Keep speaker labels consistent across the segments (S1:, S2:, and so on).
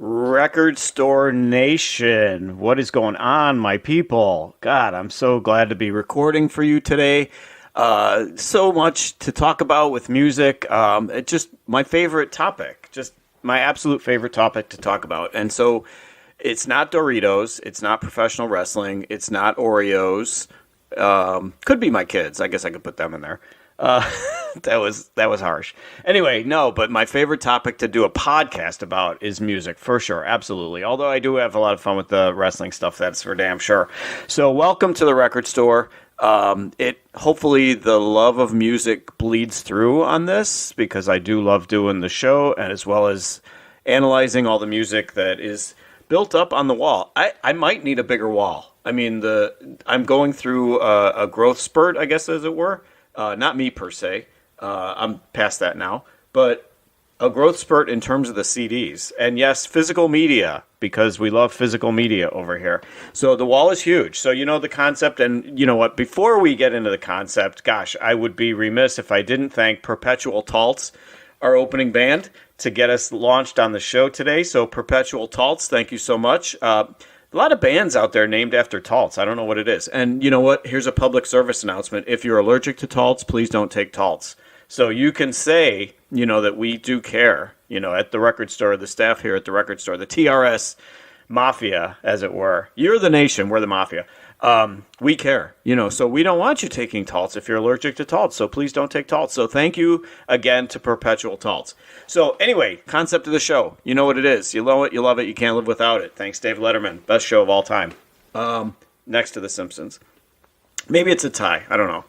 S1: Record Store Nation, what is going on, my people? God, I'm so glad to be recording for you today. So much to talk about with music. It's just my favorite topic, just my absolute favorite topic to talk about. And so it's not Doritos, it's not professional wrestling, it's not Oreos. Could be my kids. I guess I could put them in there. Uh, that was harsh. Anyway, no, but my favorite topic to do a podcast about is music, for sure, absolutely. Although I do have a lot of fun with the wrestling stuff, that's for damn sure. So, welcome to the Record Store. It hopefully the love of music bleeds through on this because I do love doing the show, and as well as analyzing all the music that is built up on the wall. I might need a bigger wall. I mean, I'm going through a growth spurt, I guess, as it were. Not me per se. I'm past that now. But a growth spurt in terms of the CDs. And yes, physical media, because we love physical media over here. So the wall is huge. So you know the concept. And you know what? Before we get into the concept, gosh, I would be remiss if I didn't thank Perpetual Taltz, our opening band, to get us launched on the show today. So Perpetual Taltz, thank you so much. A lot of bands out there named after Taltz. I don't know what it is. And you know what? Here's a public service announcement. If you're allergic to Taltz, please don't take Taltz. So you can say, that we do care, at the record store, the staff here at the record store, the TRS mafia, as it were. You're the nation. We're the mafia. We care, so we don't want you taking Taltz if you're allergic to Taltz. So please don't take Taltz. So thank you again to Perpetual Taltz. So anyway, concept of the show. You know what it is. You know it. You love it. You can't live without it. Thanks, Dave Letterman. Best show of all time. Next to The Simpsons. Maybe it's a tie. I don't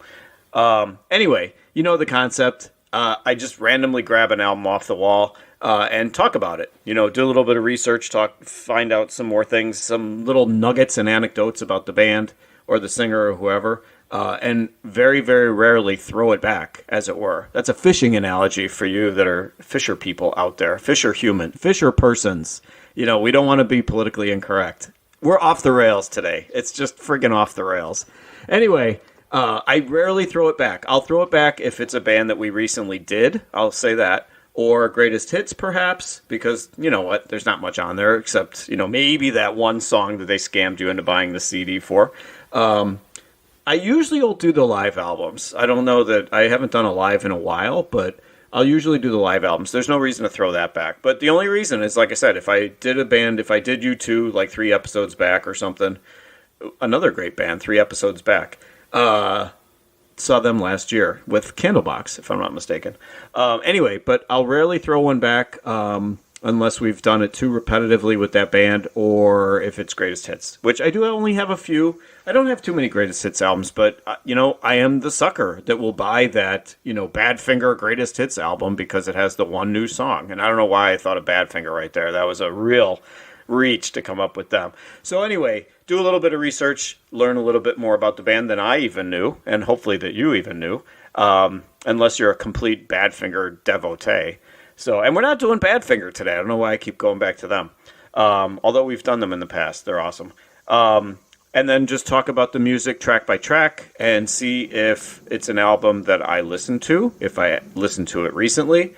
S1: know. Anyway, you know the concept. I just randomly grab an album off the wall and talk about it. Do a little bit of research, find out some more things, some little nuggets and anecdotes about the band or the singer or whoever, and very, very rarely throw it back, as it were. That's a fishing analogy for you that are fisher people out there, fisher persons. We don't want to be politically incorrect. We're off the rails today. It's just friggin' off the rails. Anyway, I rarely throw it back. I'll throw it back if it's a band that we recently did. I'll say that. Or greatest hits, perhaps, because, you know what, there's not much on there except, maybe that one song that they scammed you into buying the CD for. I usually will do the live albums. I don't know that I haven't done a live in a while, but I'll usually do the live albums. There's no reason to throw that back. But the only reason is, like I said, if I did U2 like 3 episodes back or something, another great band, 3 episodes back, saw them last year with Candlebox, if I'm not mistaken. Anyway, but I'll rarely throw one back unless we've done it too repetitively with that band or if it's greatest hits, which I do only have a few. I don't have too many greatest hits albums, but, I am the sucker that will buy that, Badfinger greatest hits album because it has the one new song. And I don't know why I thought of Badfinger right there. That was a real reach to come up with them. So anyway, do a little bit of research, learn a little bit more about the band than I even knew, and hopefully that you even knew, unless you're a complete Badfinger devotee. So, and we're not doing Badfinger today. I don't know why I keep going back to them. Although we've done them in the past. They're awesome. And then just talk about the music track by track and see if it's an album that I listened to, if I listened to it recently,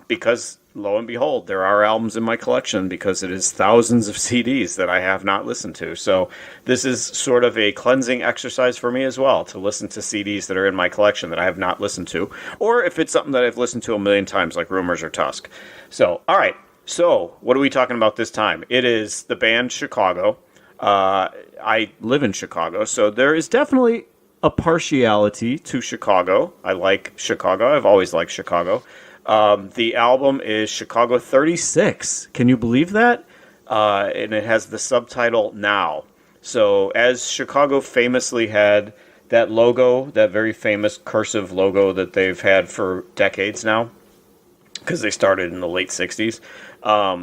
S1: because lo and behold, there are albums in my collection because it is thousands of CDs that I have not listened to. So this is sort of a cleansing exercise for me as well, to listen to CDs that are in my collection that I have not listened to, or if it's something that I've listened to a million times, like Rumors or Tusk. So, all right. So what are we talking about this time? It is the band Chicago. I live in Chicago, so there is definitely a partiality to Chicago. I like Chicago. I've always liked Chicago. The album is Chicago 36. Can you believe that? And it has the subtitle Now. So as Chicago famously had that logo, that very famous cursive logo that they've had for decades now, because they started in the late 60s.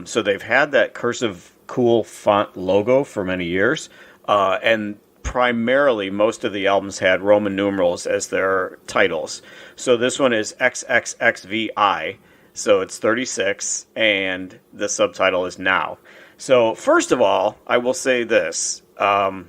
S1: So they've had that cursive cool font logo for many years. And primarily most of the albums had Roman numerals as their titles. So this one is XXXVI, so it's 36, and the subtitle is Now. So first of all, I will say this. The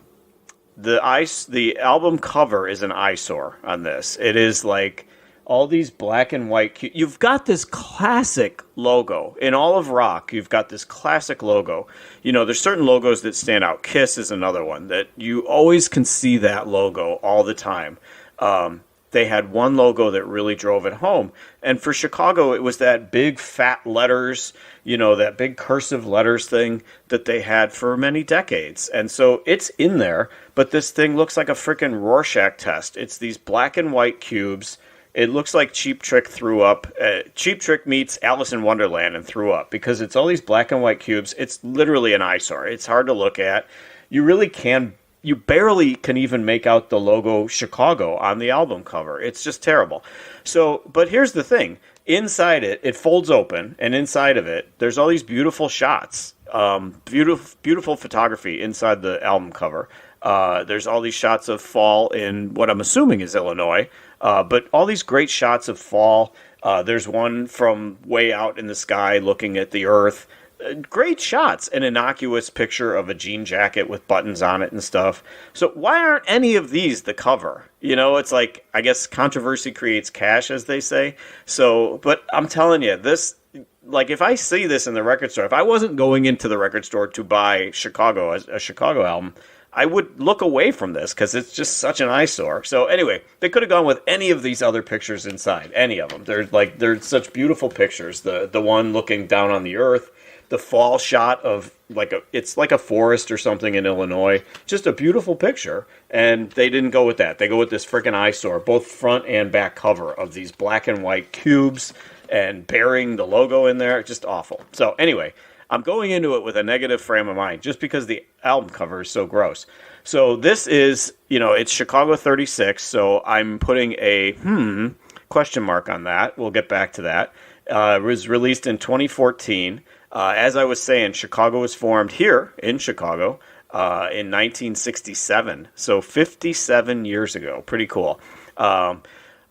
S1: album cover is an eyesore on this. It is like all these black and white. You've got this classic logo in all of rock. You've got this classic logo. There's certain logos that stand out. Kiss is another one that you always can see that logo all the time. They had one logo that really drove it home. And for Chicago, it was that big fat letters, that big cursive letters thing that they had for many decades. And so it's in there, but this thing looks like a freaking Rorschach test. It's these black and white cubes. It looks like Cheap Trick threw up. Cheap Trick meets Alice in Wonderland and threw up because it's all these black and white cubes. It's literally an eyesore. It's hard to look at. You barely can even make out the logo Chicago on the album cover. It's just terrible. So, but here's the thing. Inside it folds open, and inside of it, there's all these beautiful shots. Beautiful photography inside the album cover. There's all these shots of fall in what I'm assuming is Illinois, but all these great shots of fall. There's one from way out in the sky looking at the earth. Great shots. An innocuous picture of a jean jacket with buttons on it and stuff. So why aren't any of these the cover? It's like, I guess controversy creates cash, as they say. So, but I'm telling you, this, like, if I see this in the record store, if I wasn't going into the record store to buy Chicago, a Chicago album, I would look away from this because it's just such an eyesore. So anyway, they could have gone with any of these other pictures inside, any of them. They're such beautiful pictures. The one looking down on the earth, the fall shot of it's like a forest or something in Illinois. Just a beautiful picture. And they didn't go with that. They go with this freaking eyesore, both front and back cover of these black and white cubes and burying the logo in there. Just awful. So anyway, I'm going into it with a negative frame of mind just because the album cover is so gross. So this is, it's Chicago 36. So I'm putting a question mark on that. We'll get back to that. It was released in 2014. As I was saying, Chicago was formed here in Chicago in 1967, so 57 years ago. Pretty cool.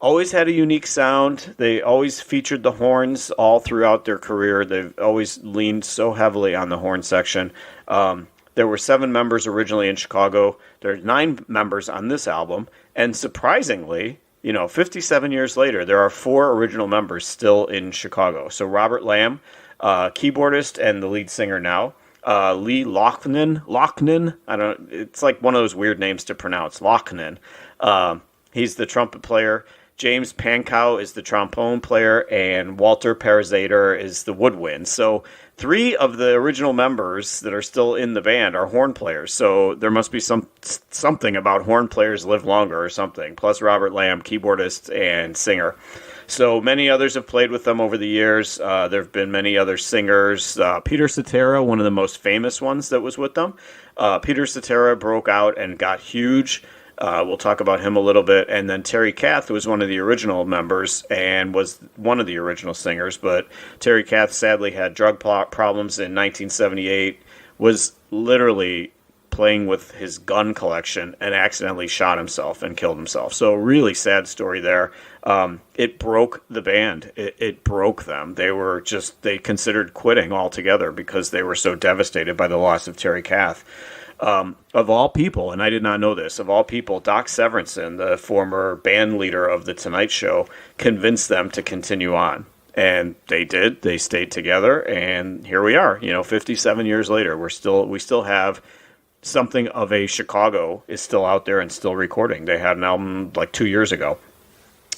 S1: Always had a unique sound. They always featured the horns all throughout their career. They've always leaned so heavily on the horn section. There were 7 members originally in Chicago. There's 9 members on this album. And surprisingly, 57 years later, there are 4 original members still in Chicago. So Robert Lamb, keyboardist and the lead singer now. Lee Loughnane. It's like one of those weird names to pronounce. Loughnane. He's the trumpet player. James Pankow is the trombone player, and Walter Parazader is the woodwind. So 3 of the original members that are still in the band are horn players. So there must be something about horn players live longer or something. Plus Robert Lamb, keyboardist and singer. So many others have played with them over the years. There have been many other singers. Peter Cetera, one of the most famous ones that was with them. Peter Cetera broke out and got huge. We'll talk about him a little bit. And then Terry Kath was one of the original members and was one of the original singers. But Terry Kath sadly had drug problems in 1978, was literally playing with his gun collection and accidentally shot himself and killed himself. So really sad story there. It broke the band. It broke them. They considered quitting altogether because they were so devastated by the loss of Terry Kath. Of all people, and I did not know this, of all people, Doc Severinsen, the former band leader of The Tonight Show, convinced them to continue on. And they did. They stayed together, and here we are. 57 years later, we still have something of a Chicago is still out there and still recording. They had an album like 2 years ago.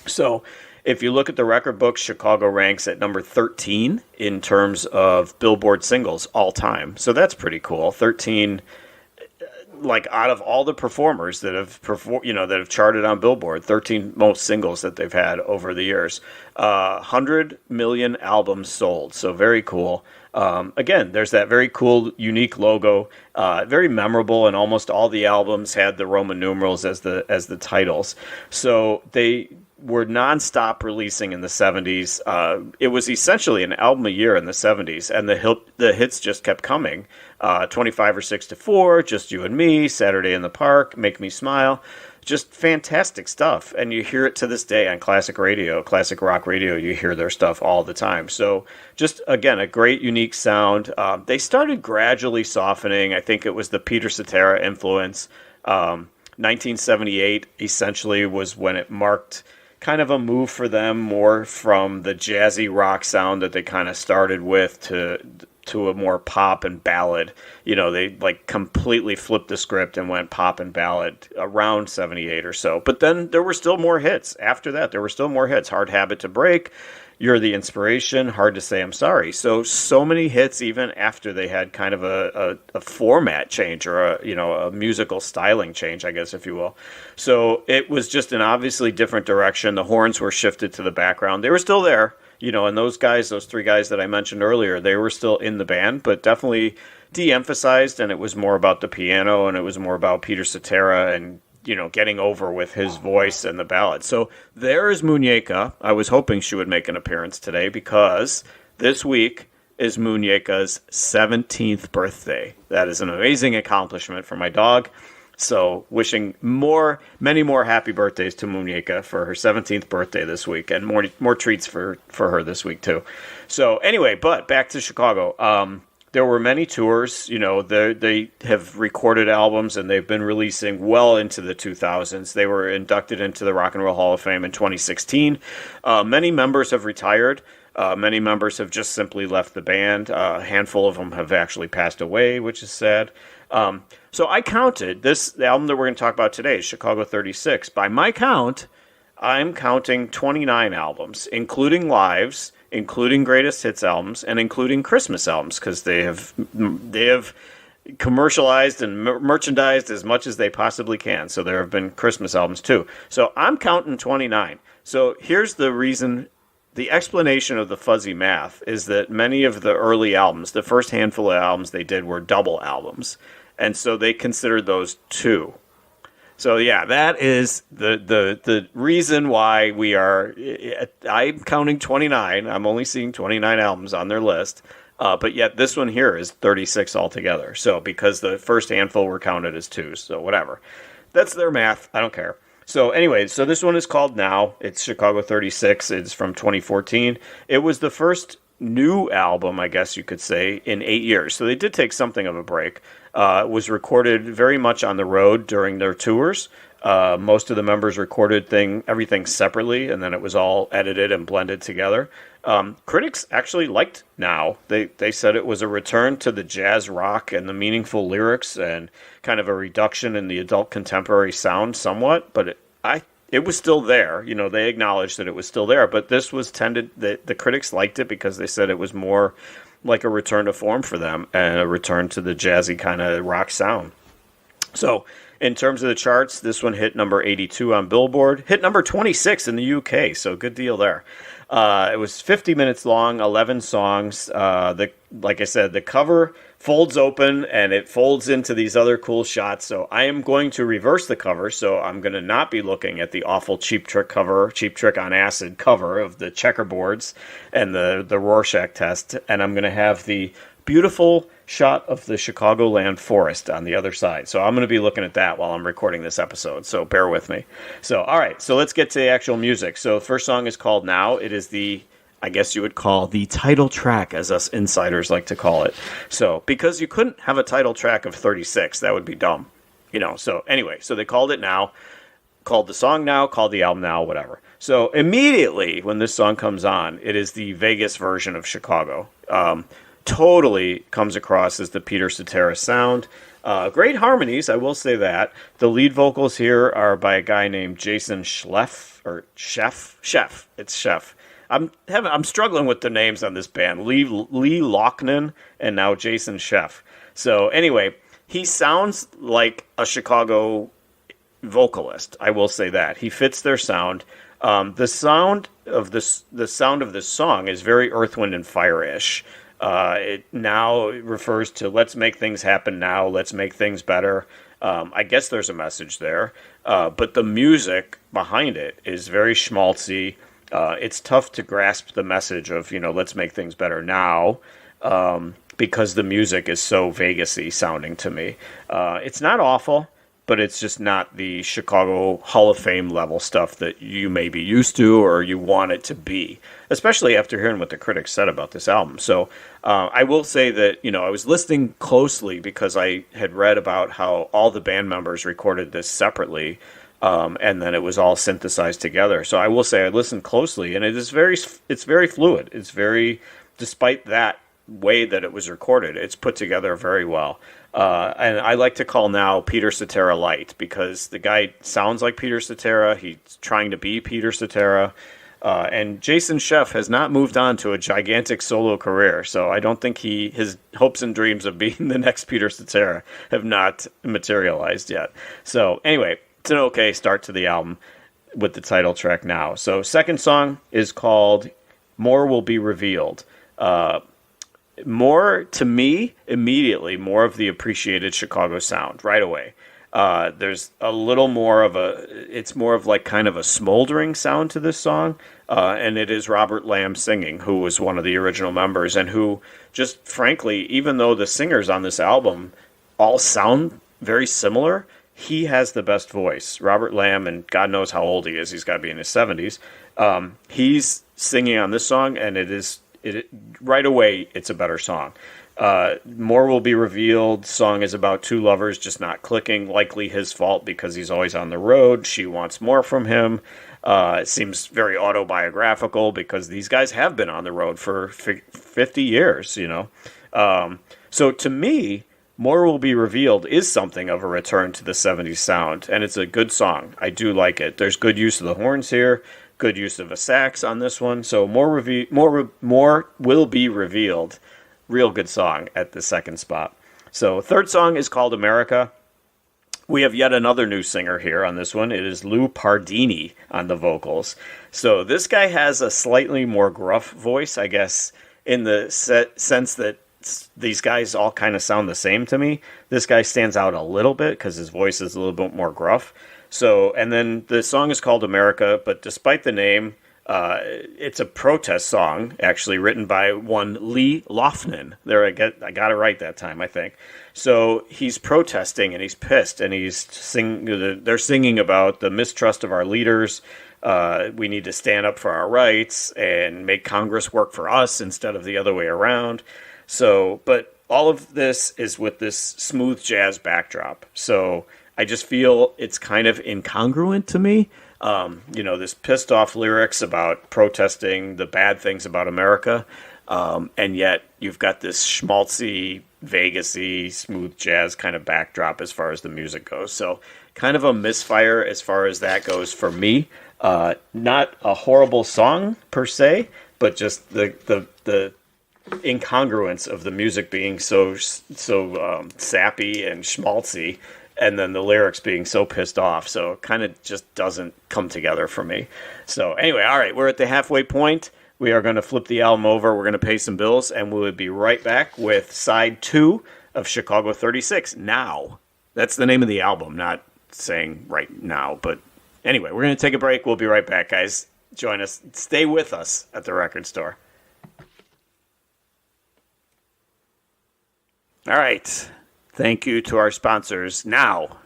S1: So if you look at the record book, Chicago ranks at number 13 in terms of Billboard singles all time. So that's pretty cool. 13, like out of all the performers that have that have charted on Billboard, 13 most singles that they've had over the years. 100 million albums sold. So very cool. Again, there's that very cool, unique logo, very memorable, and almost all the albums had the Roman numerals as the titles. So they were nonstop releasing in the 70s. It was essentially an album a year in the 70s, and the hits just kept coming. 25 or 6 to 4, Just You and Me, Saturday in the Park, Make Me Smile. Just fantastic stuff, and you hear it to this day on classic radio, classic rock radio. You hear their stuff all the time. So just, again, a great, unique sound. They started gradually softening. I think it was the Peter Cetera influence. 1978 essentially was when it marked kind of a move for them, more from the jazzy rock sound that they kind of started with to a more pop and ballad. They like completely flipped the script and went pop and ballad around 78 or so. But then there were still more hits. After that, there were still more hits. Hard Habit to Break, You're the Inspiration, Hard to Say I'm Sorry. So many hits even after they had kind of a format change, or a musical styling change, I guess, if you will. So it was just an obviously different direction. The horns were shifted to the background. They were still there, and those three guys that I mentioned earlier, they were still in the band, but definitely de-emphasized, and it was more about the piano, and it was more about Peter Cetera and getting over with his voice and the ballad. So there is Muñeca. I was hoping she would make an appearance today because this week is Muñeca's 17th birthday. That is an amazing accomplishment for my dog. So wishing many more happy birthdays to Muñeca for her 17th birthday this week, and more treats for her this week too. So anyway, but back to Chicago. There were many tours. They have recorded albums, and they've been releasing well into the 2000s. They were inducted into the Rock and Roll Hall of Fame in 2016. Many members have retired. Many members have just simply left the band. A handful of them have actually passed away, which is sad. So I counted the album that we're going to talk about today, Chicago 36. By my count, I'm counting 29 albums, including lives, including greatest hits albums, and including Christmas albums, because they have commercialized and merchandised as much as they possibly can. So there have been Christmas albums too. So I'm counting 29. So here's the reason. The explanation of the fuzzy math is that many of the early albums, the first handful of albums they did, were double albums, and so they considered those two. So yeah, that is the reason why I'm counting 29. I'm only seeing 29 albums on their list, but yet this one here is 36 altogether. So because the first handful were counted as twos, so whatever. That's their math. I don't care. So anyway, so this one is called Now. It's Chicago 36. It's from 2014. It was the first new album, I guess you could say, in 8 years. So they did take something of a break. It was recorded very much on the road during their tours. Most of the members recorded everything separately, and then it was all edited and blended together. Critics actually liked Now. They said it was a return to the jazz rock and the meaningful lyrics, and kind of a reduction in the adult contemporary sound somewhat, but it was still there. They acknowledged that it was still there, but this was the critics liked it because they said it was more like a return to form for them and a return to the jazzy kind of rock sound. So in terms of the charts, this one hit number 82 on Billboard, hit number 26 in the UK, so good deal there. It was 50 minutes long, 11 songs. Like I said, the cover folds open and it folds into these other cool shots. So I am going to reverse the cover. So I'm going to not be looking at the awful Cheap Trick on Acid cover of the checkerboards and the Rorschach test. And I'm going to have the beautiful shot of the Chicagoland forest on the other side. So I'm going to be looking at that while I'm recording this episode. So bear with me. So, all right. So let's get to the actual music. So the first song is called Now. It is I guess you would call the title track, as us insiders like to call it. So, because you couldn't have a title track of 36, that would be dumb. So anyway, so they called it Now, called the song Now, called the album Now, whatever. So immediately when this song comes on, it is the Vegas version of Chicago. Totally comes across as the Peter Cetera sound. Great harmonies, I will say that. The lead vocals here are by a guy named Jason Schleff, or Chef. It's Chef. I'm struggling with the names on this band. Lee Loughnane and now Jason Chef. So anyway, he sounds like a Chicago vocalist. I will say that he fits their sound. The sound of this song is very Earth, Wind, and Fire-ish. It now refers to let's make things happen now. Let's make things better. I guess there's a message there, but the music behind it is very schmaltzy. It's tough to grasp the message of, let's make things better now, because the music is so Vegas-y sounding to me. It's not awful, but it's just not the Chicago Hall of Fame level stuff that you may be used to or you want it to be, especially after hearing what the critics said about this album. So I will say that, I was listening closely because I had read about how all the band members recorded this separately. and then it was all synthesized together. So I will say I listened closely, and it's very fluid. It's very, despite that way that it was recorded, it's put together very well. And I like to call now Peter Cetera light, because the guy sounds like Peter Cetera. He's trying to be Peter Cetera. And Jason Scheff has not moved on to a gigantic solo career, so I don't think his hopes and dreams of being the next Peter Cetera have not materialized yet. So anyway, it's an okay start to the album with the title track now. So second song is called More Will Be Revealed. More, to me, immediately, more of the appreciated Chicago sound right away. There's a little more it's more of like kind of a smoldering sound to this song. And it is Robert Lamb singing, who was one of the original members, and who just frankly, even though the singers on this album all sound very similar, he has the best voice. Robert Lamb, and God knows how old he is. He's got to be in his 70s. He's singing on this song, and right away, it's a better song. More Will Be Revealed. Song is about two lovers just not clicking. Likely his fault because he's always on the road. She wants more from him. It seems very autobiographical because these guys have been on the road for 50 years, you know. So to me, More Will Be Revealed is something of a return to the 70s sound, and it's a good song. I do like it. There's good use of the horns here, good use of a sax on this one. So More Will Be Revealed. Real good song at the second spot. So third song is called America. We have yet another new singer here on this one. It is Lou Pardini on the vocals. So this guy has a slightly more gruff voice, I guess, in the sense that these guys all kind of sound the same to me. This guy stands out a little bit because his voice is a little bit more gruff. So, and then the song is called America, but despite the name, it's a protest song, actually written by one Lee Lofnan. There, I got it right that time, I think. So he's protesting and he's pissed, and they're singing about the mistrust of our leaders. We need to stand up for our rights and make Congress work for us instead of the other way around. So, but all of this is with this smooth jazz backdrop. So I just feel it's kind of incongruent to me. This pissed off lyrics about protesting the bad things about America. And yet you've got this schmaltzy, Vegas-y, smooth jazz kind of backdrop as far as the music goes. So kind of a misfire as far as that goes for me. Not a horrible song per se, but just the incongruence of the music being so sappy and schmaltzy, and then the lyrics being so pissed off. So it kind of just doesn't come together for me. So anyway, all right, we're at the halfway point. We are going to flip the album over. We're going to pay some bills, and we will be right back with side 2 of Chicago 36. Now, that's the name of the album, not saying right now. But anyway, we're going to take a break. We'll be right back, guys. Join us. Stay with us at the record store. All right. Thank you to our sponsors now.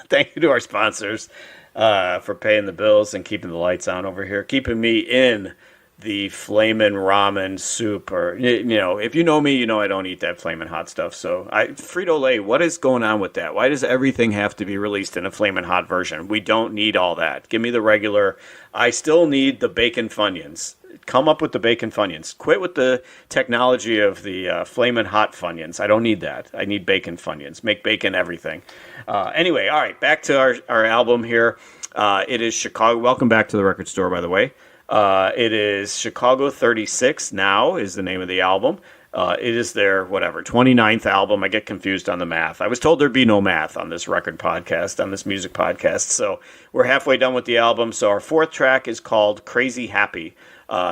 S1: Thank you to our sponsors for paying the bills and keeping the lights on over here, keeping me in the flamin' ramen soup. Or, if you know me, you know I don't eat that flamin' hot stuff. So Frito-Lay, what is going on with that? Why does everything have to be released in a flamin' hot version? We don't need all that. Give me the regular. I still need the bacon Funyuns. Come up with the bacon Funyuns. Quit with the technology of the flamin' hot Funyuns. I don't need that. I need bacon Funyuns. Make bacon everything. Anyway, all right, back to our album here. It is Chicago. Welcome back to the record store, by the way. It is Chicago 36 Now is the name of the album. It is their, 29th album. I get confused on the math. I was told there'd be no math on this record podcast, on this music podcast. So we're halfway done with the album. So our fourth track is called Crazy Happy.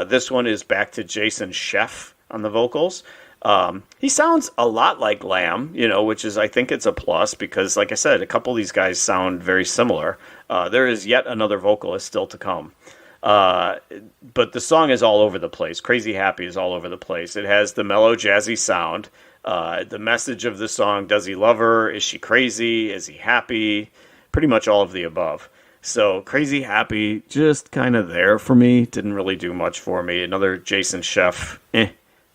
S1: This one is back to Jason Scheff on the vocals. He sounds a lot like Lamb, which is, I think it's a plus because, like I said, a couple of these guys sound very similar. There is yet another vocalist still to come. But the song is all over the place. Crazy Happy is all over the place. It has the mellow, jazzy sound. The message of the song, does he love her? Is she crazy? Is he happy? Pretty much all of the above. So Crazy Happy, just kind of there for me. Didn't really do much for me. Another Jason Scheff,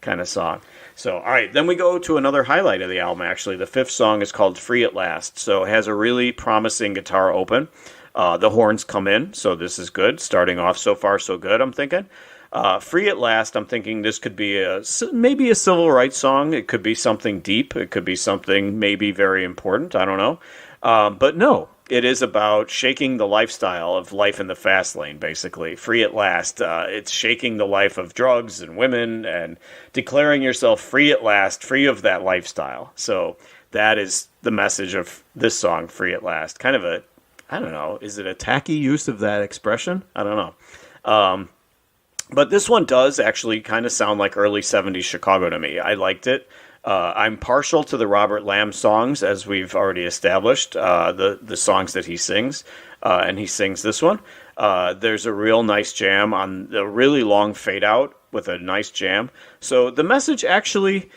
S1: kind of song. So, all right, then we go to another highlight of the album, actually. The fifth song is called Free at Last. So it has a really promising guitar open. The horns come in, so this is good. Starting off so far so good, I'm thinking. Free at Last, I'm thinking this could be maybe a civil rights song. It could be something deep. It could be something maybe very important. I don't know. But no, it is about shaking the lifestyle of life in the fast lane, basically. Free at Last. It's shaking the life of drugs and women and declaring yourself free at last, free of that lifestyle. So that is the message of this song, Free at Last. Kind of a, I don't know, is it a tacky use of that expression? I don't know. But this one does actually kind of sound like early 70s Chicago to me. I liked it. I'm partial to the Robert Lamb songs, as we've already established, the songs that he sings, and he sings this one. There's a real nice jam on the really long fade out with a nice jam. So the message actually,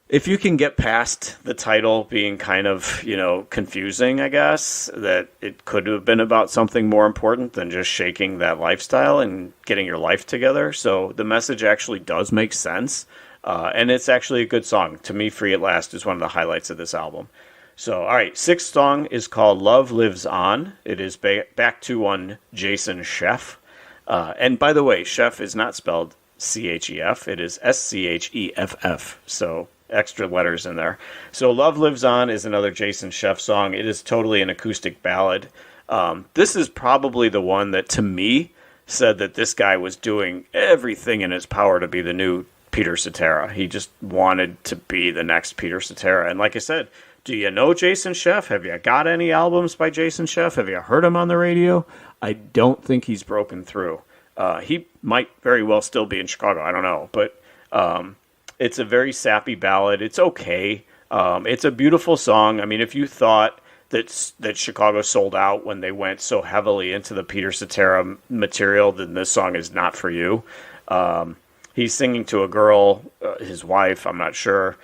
S1: if you can get past the title being kind of, confusing, I guess, that it could have been about something more important than just shaking that lifestyle and getting your life together. So the message actually does make sense. And it's actually a good song. To me, Free at Last is one of the highlights of this album. So, all right, sixth song is called Love Lives On. It is back to one Jason Scheff. And by the way, Scheff is not spelled C-H-E-F. It is S-C-H-E-F-F. So extra letters in there. So Love Lives On is another Jason Scheff song. It is totally an acoustic ballad. This is probably the one that, to me, said that this guy was doing everything in his power to be the new Peter Cetera. He just wanted to be the next Peter Cetera. And like I said, do you know Jason Scheff? Have you got any albums by Jason Scheff? Have you heard him on the radio? I don't think he's broken through. He might very well still be in Chicago. I don't know. But it's a very sappy ballad. It's okay. It's a beautiful song. I mean, if you thought that Chicago sold out when they went so heavily into the Peter Cetera material, then this song is not for you. He's singing to a girl, his wife, I'm not sure.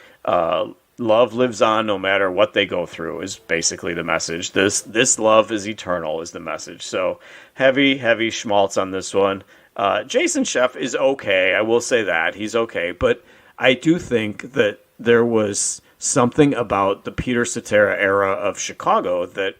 S1: Love lives on no matter what they go through is basically the message. This love is eternal is the message. So heavy schmaltz on this one. Jason Scheff is okay. I will say that. He's okay. But I do think that there was something about the Peter Cetera era of Chicago that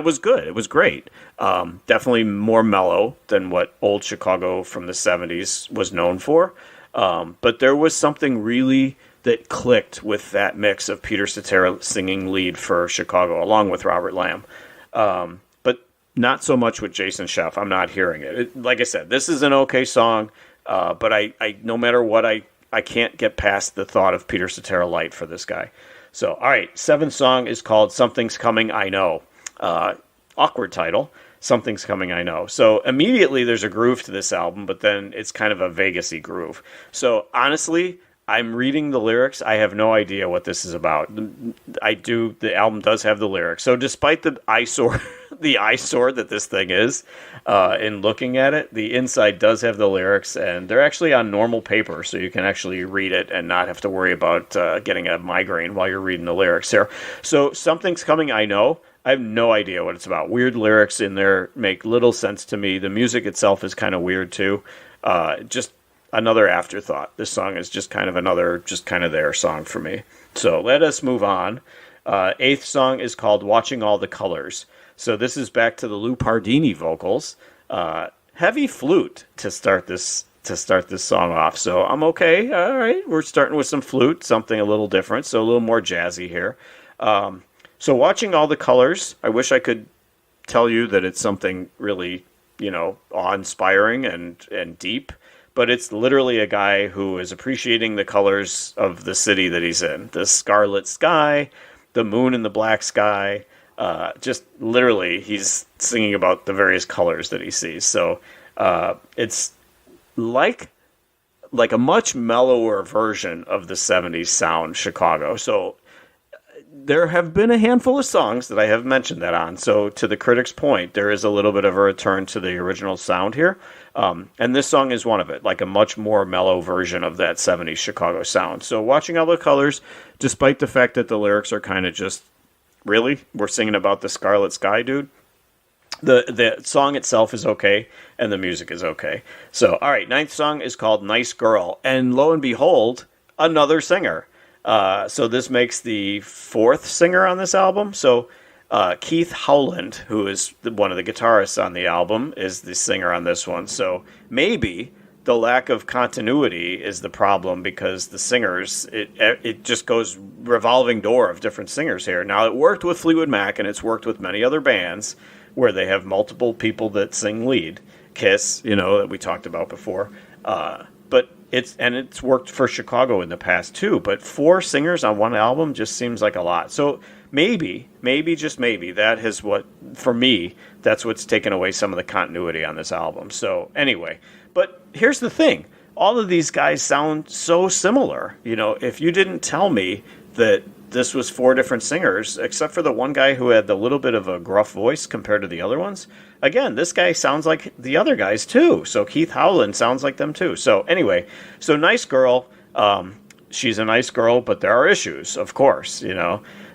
S1: was good. It was great. Definitely more mellow than what old Chicago from the 70s was known for. But there was something really that clicked with that mix of Peter Cetera singing lead for Chicago, along with Robert Lamb. But not so much with Jason Scheff. I'm not hearing it. Like I said, this is an okay song, but I no matter what, I can't get past the thought of Peter Cetera light for this guy. So, all right, seventh song is called Something's Coming, I Know. Awkward title. Something's Coming, I Know. So immediately there's a groove to this album, but then it's kind of a Vegas-y groove. So honestly, I'm reading the lyrics. I have no idea what this is about. The album does have the lyrics. So despite the eyesore, that this thing is, in looking at it, the inside does have the lyrics, and they're actually on normal paper, so you can actually read it and not have to worry about getting a migraine while you're reading the lyrics here. So Something's Coming, I Know. I have no idea what it's about. Weird lyrics in there make little sense to me. The music itself is kind of weird too. Just another afterthought. This song is just kind of another, just kind of there song for me. So let us move on. Eighth song is called Watching All the Colors. So this is back to the Lou Pardini vocals. Heavy flute to start this song off. So I'm okay. All right, we're starting with some flute, something a little different, so a little more jazzy here. So Watching All the Colors, I wish I could tell you that it's something really, awe-inspiring and deep, but it's literally a guy who is appreciating the colors of the city that he's in. The scarlet sky, the moon in the black sky, just literally he's singing about the various colors that he sees. So it's like a much mellower version of the 70s sound Chicago. So there have been a handful of songs that I have mentioned that on. So to the critic's point, there is a little bit of a return to the original sound here. And this song is one of it, like a much more mellow version of that 70s Chicago sound. So Watching All the Colors, despite the fact that the lyrics are kind of just, really? We're singing about the scarlet sky, dude? The song itself is okay, and the music is okay. So, all right, ninth song is called Nice Girl. And lo and behold, another singer. So this makes the fourth singer on this album. So Keith Howland, who is one of the guitarists on the album, is the singer on this one. So maybe the lack of continuity is the problem because the singers, it just goes revolving door of different singers here. Now, it worked with Fleetwood Mac, and it's worked with many other bands where they have multiple people that sing lead. Kiss, that we talked about before. But it's worked for Chicago in the past too. But 4 singers on one album just seems like a lot. So maybe, just maybe, for me, that's what's taken away some of the continuity on this album. So anyway, but here's the thing. All of these guys sound so similar. If you didn't tell me that this was 4 different singers, except for the one guy who had the little bit of a gruff voice compared to the other ones, again, this guy sounds like the other guys too. So Keith Howland sounds like them too. So anyway, Nice Girl, she's a nice girl, but there are issues, of course,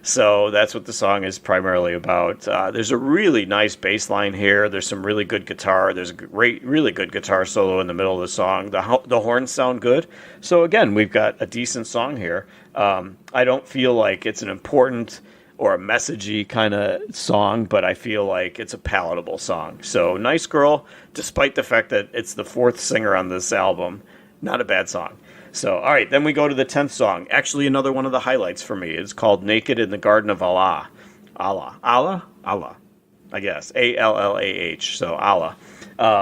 S1: So that's what the song is primarily about. There's a really nice bass line here. There's some really good guitar. There's a really good guitar solo in the middle of the song. The horns sound good. So again, we've got a decent song here. I don't feel like it's an important or a messagey kind of song, but I feel like it's a palatable song. So Nice Girl, despite the fact that it's the 4th singer on this album, not a bad song. So, all right, then we go to the 10th song. Actually, another one of the highlights for me. It's called Naked in the Garden of Allah. Allah, I guess. A-L-L-A-H, so Allah.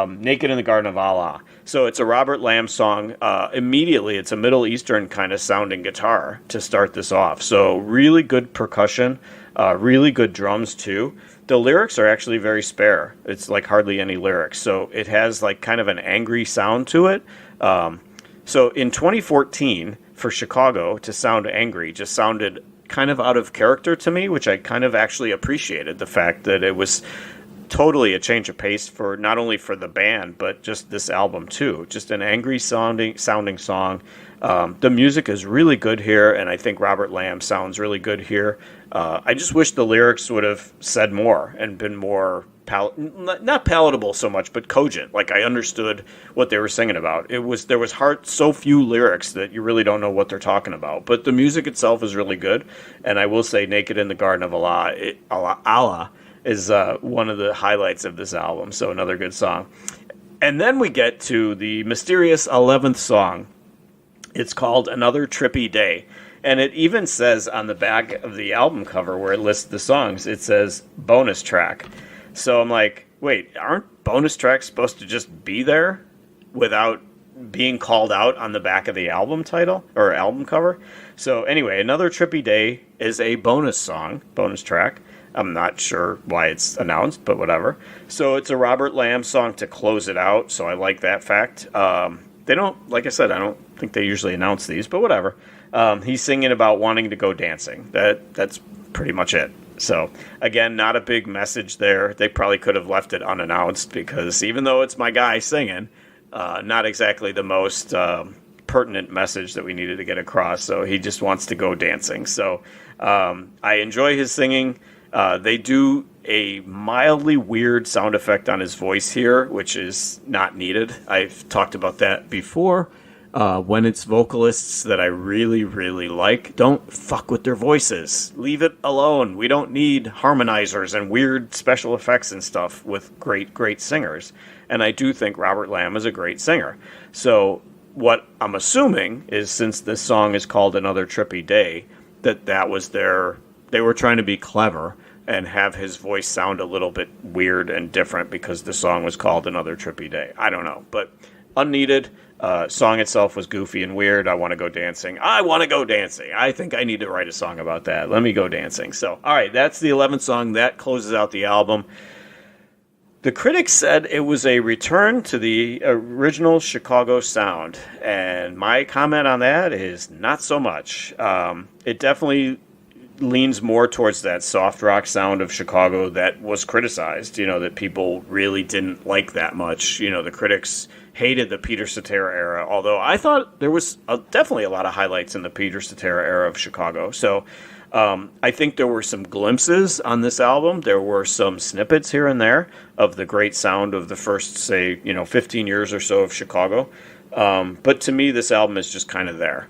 S1: Naked in the Garden of Allah. So it's a Robert Lamb song. Immediately, it's a Middle Eastern kind of sounding guitar to start this off. So really good percussion, really good drums too. The lyrics are actually very spare. It's like hardly any lyrics. So it has like kind of an angry sound to it. So in 2014, for Chicago to sound angry just sounded kind of out of character to me, which I kind of actually appreciated, the fact that it was totally a change of pace for not only for the band, but just this album too. Just an angry sounding song. The music is really good here, and I think Robert Lamb sounds really good here. I just wish the lyrics would have said more and been more not palatable so much, but cogent. Like I understood what they were singing about. There was so few lyrics that you really don't know what they're talking about. But the music itself is really good, and I will say, "Naked in the Garden of Allah," Allah is one of the highlights of this album. So another good song. And then we get to the mysterious 11th song. It's called "Another Trippy Day." And it even says on the back of the album cover where it lists the songs, it says bonus track. So I'm like, wait, aren't bonus tracks supposed to just be there without being called out on the back of the album title or album cover? So anyway, Another Trippy Day is a bonus track. I'm not sure why it's announced, but whatever. So it's a Robert Lamb song to close it out. So I like that fact. They don't, like I said, I don't think they usually announce these, but whatever. He's singing about wanting to go dancing. That's pretty much it. So, again, not a big message there. They probably could have left it unannounced because even though it's my guy singing, not exactly the most pertinent message that we needed to get across. So he just wants to go dancing. So I enjoy his singing. They do a mildly weird sound effect on his voice here, which is not needed. I've talked about that before. When it's vocalists that I really, really like, don't fuck with their voices. Leave it alone. We don't need harmonizers and weird special effects and stuff with great, great singers. And I do think Robert Lamb is a great singer. So what I'm assuming is, since this song is called Another Trippy Day, that was they were trying to be clever and have his voice sound a little bit weird and different because the song was called Another Trippy Day. I don't know, but unneeded. Song itself was goofy and weird. I want to go dancing. I think I need to write a song about that. Let me go dancing. So, all right, that's the 11th song. That closes out the album. The critics said it was a return to the original Chicago sound, and my comment on that is not so much. It definitely leans more towards that soft rock sound of Chicago that was criticized, that people really didn't like that much. The critics hated the Peter Cetera era, although I thought there was definitely a lot of highlights in the Peter Cetera era of Chicago. So I think there were some glimpses on this album. There were some snippets here and there of the great sound of the first, say, 15 years or so of Chicago. But to me, this album is just kind of there.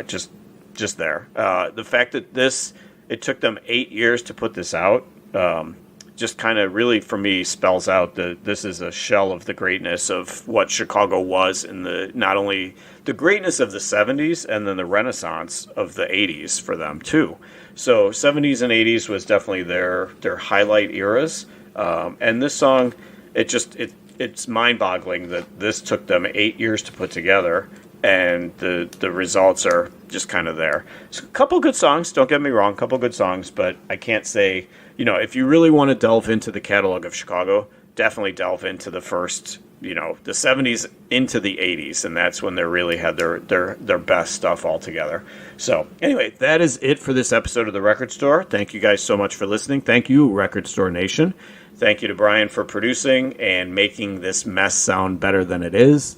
S1: Just there. The fact that it took them 8 years to put this out just kind of really, for me, spells out that this is a shell of the greatness of what Chicago was in the, not only the greatness of the 70s and then the renaissance of the 80s for them too. So 70s and 80s was definitely their highlight eras. And this song, it's mind-boggling that this took them 8 years to put together, and the results are just kind of there. So a couple good songs, don't get me wrong, a couple good songs, but I can't say, if you really want to delve into the catalog of Chicago, definitely delve into the first, the 70s into the 80s, and that's when they really had their best stuff all together. So anyway, that is it for this episode of The Record Store. Thank you guys so much for listening. Thank you, Record Store Nation. Thank you to Brian for producing and making this mess sound better than it is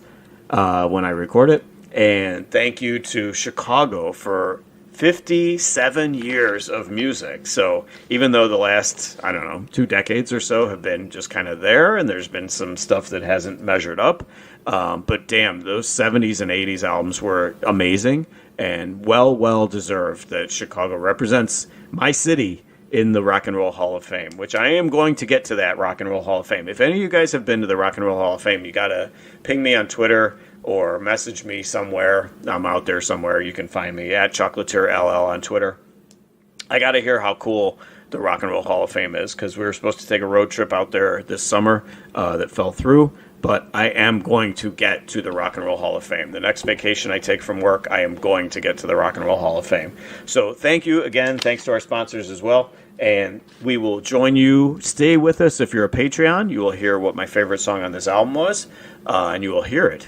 S1: when I record it. And thank you to Chicago for 57 years of music. So even though the last, 2 decades or so have been just kind of there, and there's been some stuff that hasn't measured up, but damn, those 70s and 80s albums were amazing and well deserved that Chicago represents my city in the Rock and Roll Hall of Fame, which I am going to get to that Rock and Roll Hall of Fame. If any of you guys have been to the Rock and Roll Hall of Fame, you got to ping me on Twitter or message me somewhere. I'm out there somewhere. You can find me at ChocolatireLL on Twitter. I got to hear how cool the Rock and Roll Hall of Fame is, because we were supposed to take a road trip out there this summer that fell through. But I am going to get to the Rock and Roll Hall of Fame. The next vacation I take from work, I am going to get to the Rock and Roll Hall of Fame. So thank you again. Thanks to our sponsors as well. And we will join you. Stay with us if you're a Patreon. You will hear what my favorite song on this album was, and you will hear it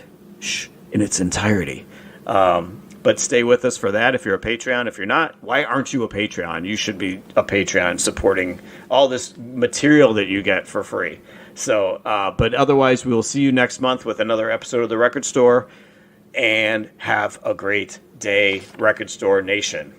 S1: in its entirety. But stay with us for that if you're a Patreon. If you're not, why aren't you a Patreon? You should be a Patreon supporting all this material that you get for free. So, but otherwise, we will see you next month with another episode of The Record Store. And have a great day, Record Store Nation.